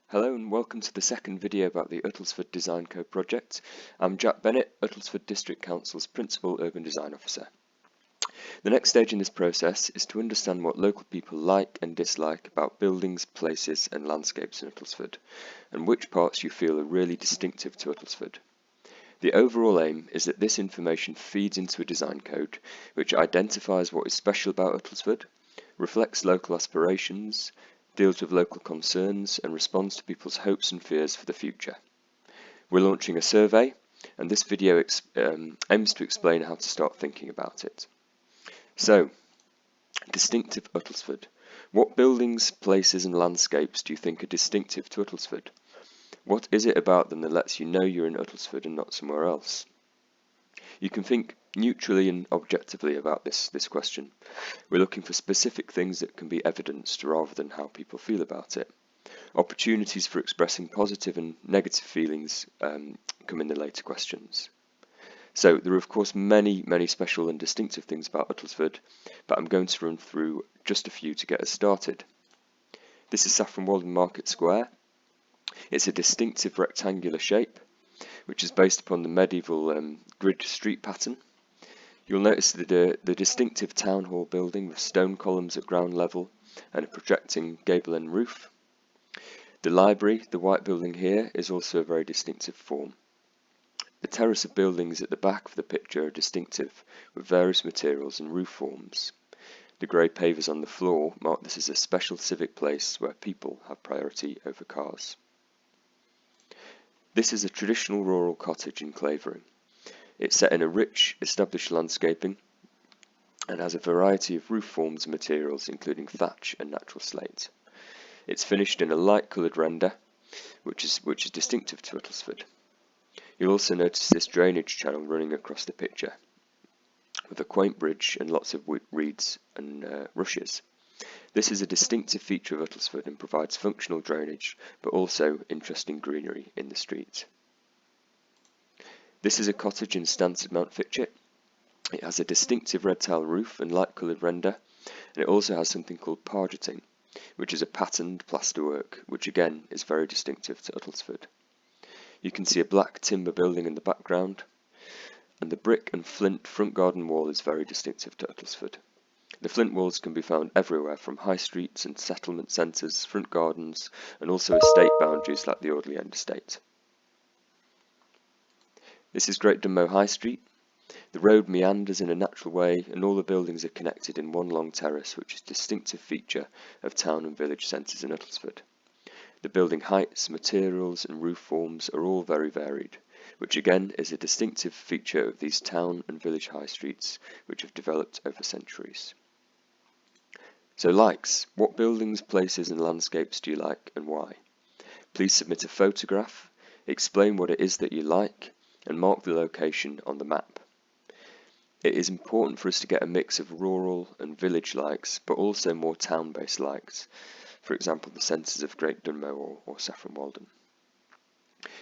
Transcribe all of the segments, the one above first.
Hello and welcome to the second video about the Uttlesford Design Code project. I'm Jack Bennett, Uttlesford District Council's Principal Urban Design Officer. The next stage in this process is to understand what local people like and dislike about buildings, places and landscapes in Uttlesford, and which parts you feel are really distinctive to Uttlesford. The overall aim is that this information feeds into a design code which identifies what is special about Uttlesford, reflects local aspirations, deals with local concerns and responds to people's hopes and fears for the future. We're launching a survey and this video aims to explain how to start thinking about it. So, distinctive Uttlesford. What buildings, places and landscapes do you think are distinctive to Uttlesford? What is it about them that lets you know you're in Uttlesford and not somewhere else? You can think neutrally and objectively about this question. We're looking for specific things that can be evidenced rather than how people feel about it. Opportunities for expressing positive and negative feelings come in the later questions. So there are of course many special and distinctive things about Uttlesford, but I'm going to run through just a few to get us started. This is Saffron Walden Market Square. It's a distinctive rectangular shape, which is based upon the medieval grid street pattern. You'll notice the distinctive town hall building with stone columns at ground level and a projecting gable end roof. The library, the white building here, is also a very distinctive form. The terrace of buildings at the back of the picture are distinctive, with various materials and roof forms. The grey pavers on the floor mark this as a special civic place where people have priority over cars. This is a traditional rural cottage in Clavering. It's set in a rich, established landscaping and has a variety of roof forms and materials including thatch and natural slate. It's finished in a light coloured render, which is distinctive to Uttlesford. You'll also notice this drainage channel running across the picture, with a quaint bridge and lots of reeds and rushes. This is a distinctive feature of Uttlesford and provides functional drainage, but also interesting greenery in the street. This is a cottage in Stansted Mount Fitchett. It has a distinctive red tile roof and light coloured render, and it also has something called pargeting, which is a patterned plasterwork, which again is very distinctive to Uttlesford. You can see a black timber building in the background, and the brick and flint front garden wall is very distinctive to Uttlesford. The flint walls can be found everywhere, from high streets and settlement centres, front gardens, and also estate boundaries like the Audley End estate. This is Great Dunmow High Street. The road meanders in a natural way and all the buildings are connected in one long terrace, which is a distinctive feature of town and village centres in Uttlesford. The building heights, materials and roof forms are all very varied, which again is a distinctive feature of these town and village high streets which have developed over centuries. So likes. What buildings, places and landscapes do you like and why? Please submit a photograph, explain what it is that you like, and mark the location on the map. It is important for us to get a mix of rural and village likes, but also more town-based likes, for example the centres of Great Dunmow or Saffron Walden.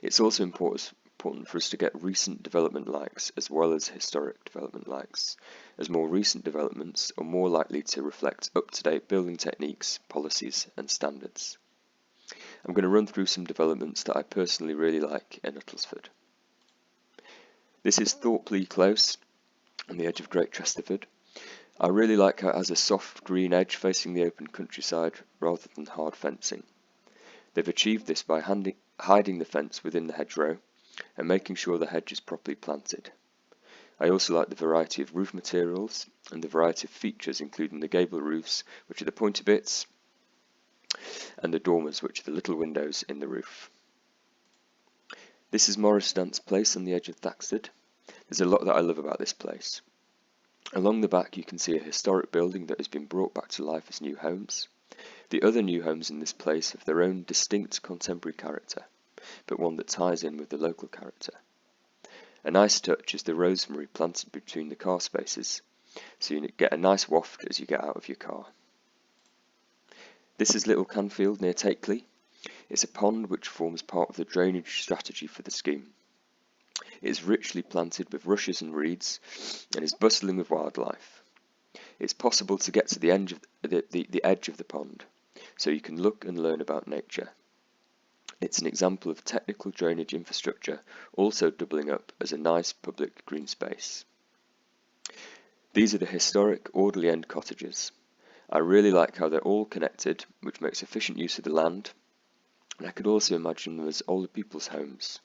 It's also important for us to get recent development likes as well as historic development likes, as more recent developments are more likely to reflect up-to-date building techniques, policies and standards. I'm going to run through some developments that I personally really like in Uttlesford. This is Thorpley Close on the edge of Great Chesterford. I really like how it has a soft green edge facing the open countryside rather than hard fencing. They've achieved this by hiding the fence within the hedgerow and making sure the hedge is properly planted. I also like the variety of roof materials and the variety of features, including the gable roofs, which are the pointy bits, and the dormers, which are the little windows in the roof. This is Morris Dance Place on the edge of Thaxted. There's a lot that I love about this place. Along the back you can see a historic building that has been brought back to life as new homes. The other new homes in this place have their own distinct contemporary character, but one that ties in with the local character. A nice touch is the rosemary planted between the car spaces, so you get a nice waft as you get out of your car. This is Little Canfield near Takeley. It's a pond which forms part of the drainage strategy for the scheme. It is richly planted with rushes and reeds and is bustling with wildlife. It's possible to get to the edge of the pond, so you can look and learn about nature. It's an example of technical drainage infrastructure also doubling up as a nice public green space. These are the historic orderly end cottages. I really like how they're all connected, which makes efficient use of the land, and I could also imagine them as older people's homes,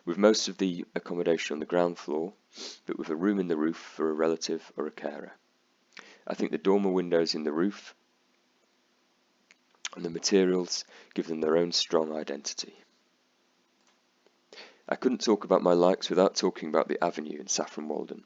with most of the accommodation on the ground floor, but with a room in the roof for a relative or a carer. I think the dormer windows in the roof and the materials give them their own strong identity. I couldn't talk about my likes without talking about the avenue in Saffron Walden.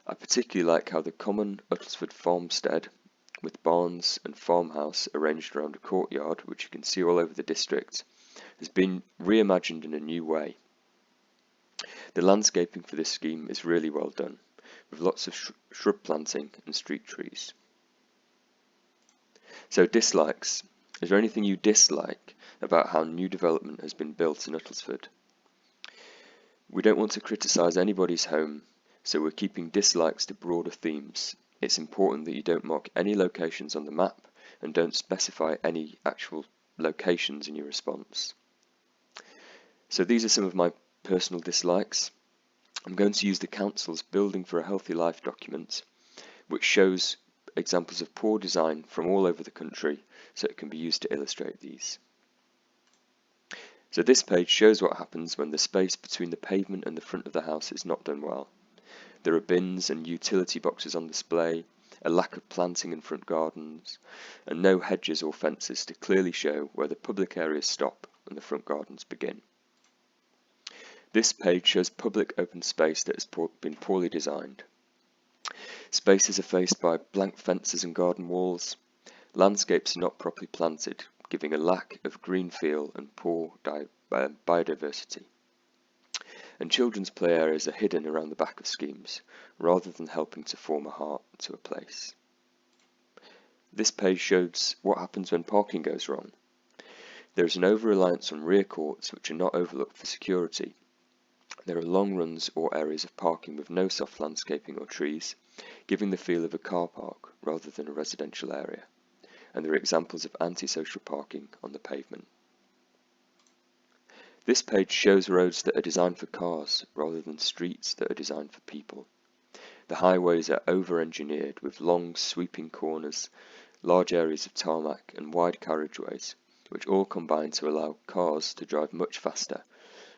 I particularly like how the common Uttlesford farmstead, with barns and farmhouse arranged around a courtyard, which you can see all over the district, has been reimagined in a new way. The landscaping for this scheme is really well done, with lots of shrub planting and street trees. So dislikes. Is there anything you dislike about how new development has been built in Uttlesford? We don't want to criticise anybody's home, so we're keeping dislikes to broader themes. It's important that you don't mark any locations on the map and don't specify any actual locations in your response. So these are some of my personal dislikes. I'm going to use the Council's Building for a Healthy Life document, which shows examples of poor design from all over the country, so it can be used to illustrate these. So this page shows what happens when the space between the pavement and the front of the house is not done well. There are bins and utility boxes on display, a lack of planting in front gardens, and no hedges or fences to clearly show where the public areas stop and the front gardens begin. This page shows public open space that has been poorly designed. Spaces are faced by blank fences and garden walls. Landscapes are not properly planted, giving a lack of green feel and poor biodiversity. And children's play areas are hidden around the back of schemes, rather than helping to form a heart to a place. This page shows what happens when parking goes wrong. There is an over-reliance on rear courts which are not overlooked for security. There are long runs or areas of parking with no soft landscaping or trees, giving the feel of a car park rather than a residential area. And there are examples of antisocial parking on the pavement. This page shows roads that are designed for cars rather than streets that are designed for people. The highways are over-engineered with long sweeping corners, large areas of tarmac and wide carriageways, which all combine to allow cars to drive much faster,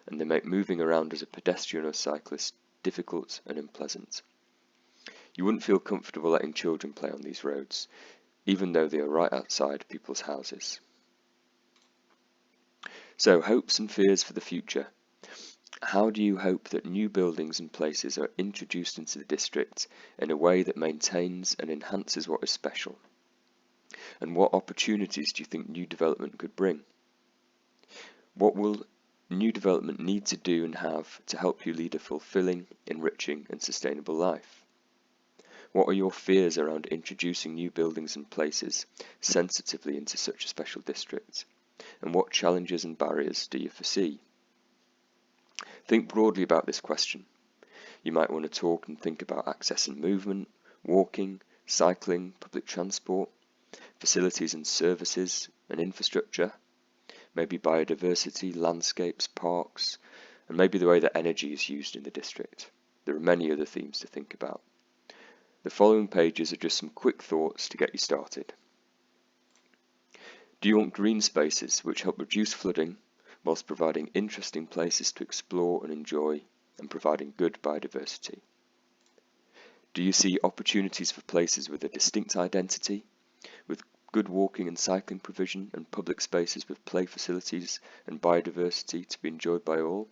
and they make moving around as a pedestrian or cyclist difficult and unpleasant. You wouldn't feel comfortable letting children play on these roads, even though they are right outside people's houses. So, hopes and fears for the future. How do you hope that new buildings and places are introduced into the district in a way that maintains and enhances what is special? And what opportunities do you think new development could bring? What will new development need to do and have to help you lead a fulfilling, enriching and sustainable life? What are your fears around introducing new buildings and places sensitively into such a special district? And what challenges and barriers do you foresee? Think broadly about this question. You might want to talk and think about access and movement, walking, cycling, public transport, facilities and services and infrastructure, maybe biodiversity, landscapes, parks, and maybe the way that energy is used in the district. There are many other themes to think about. The following pages are just some quick thoughts to get you started. Do you want green spaces which help reduce flooding whilst providing interesting places to explore and enjoy and providing good biodiversity? Do you see opportunities for places with a distinct identity, with good walking and cycling provision and public spaces with play facilities and biodiversity to be enjoyed by all?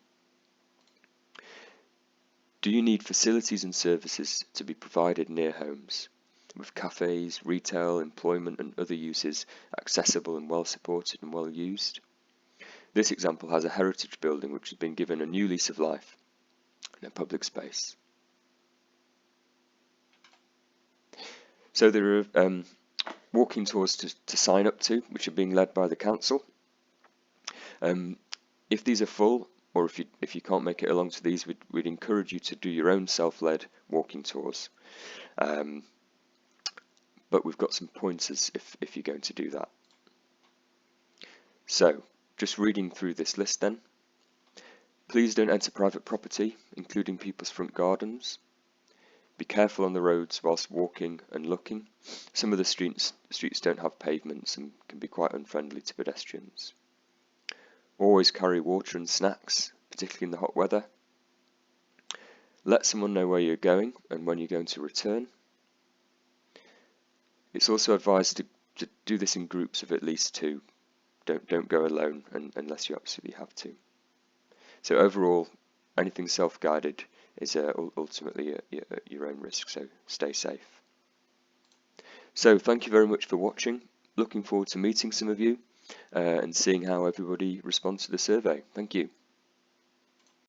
Do you need facilities and services to be provided near homes, with cafes, retail, employment and other uses accessible and well supported and well used? This example has a heritage building which has been given a new lease of life in a public space. So there are walking tours to sign up to, which are being led by the council. If these are full, or if you can't make it along to these, we'd encourage you to do your own self-led walking tours. But we've got some pointers if you're going to do that. So, just reading through this list then. Please don't enter private property, including people's front gardens. Be careful on the roads whilst walking and looking. Some of the streets don't have pavements and can be quite unfriendly to pedestrians. Always carry water and snacks, particularly in the hot weather. Let someone know where you're going and when you're going to return. It's also advised to do this in groups of at least 2. Don't go alone unless you absolutely have to. So overall, anything self-guided is ultimately at your own risk, so stay safe. So thank you very much for watching. Looking forward to meeting some of you and seeing how everybody responds to the survey. Thank you.